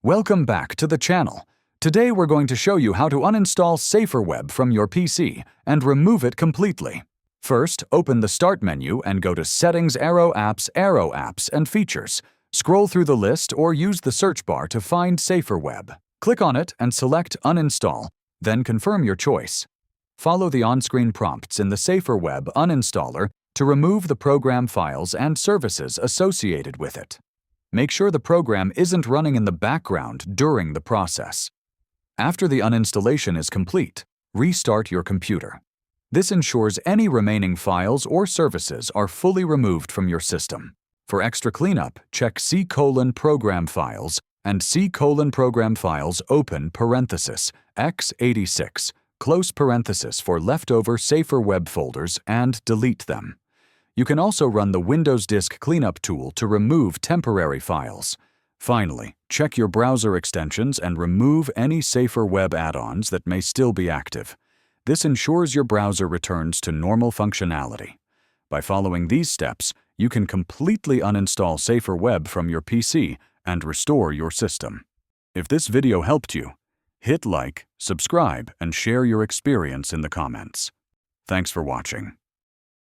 Welcome back to the channel. Today we're going to show you how to uninstall SaferWeb from your PC and remove it completely. First, open the Start menu and go to Settings, Arrow Apps, and Features. Scroll through the list or use the search bar to find SaferWeb. Click on it and select Uninstall, then confirm your choice. Follow the on-screen prompts in the SaferWeb uninstaller to remove the program files and services associated with it. Make sure the program isn't running in the background during the process. After the uninstallation is complete, restart your computer. This ensures any remaining files or services are fully removed from your system. For extra cleanup, check C:"Program Files and C:"Program Files open parenthesis x86 close parenthesis for leftover SaferWeb folders and delete them. You can also run the Windows Disk Cleanup tool to remove temporary files. Finally, check your browser extensions and remove any SaferWeb add-ons that may still be active. This ensures your browser returns to normal functionality. By following these steps, you can completely uninstall SaferWeb from your PC and restore your system. If this video helped you, hit like, subscribe, and share your experience in the comments. Thanks for watching.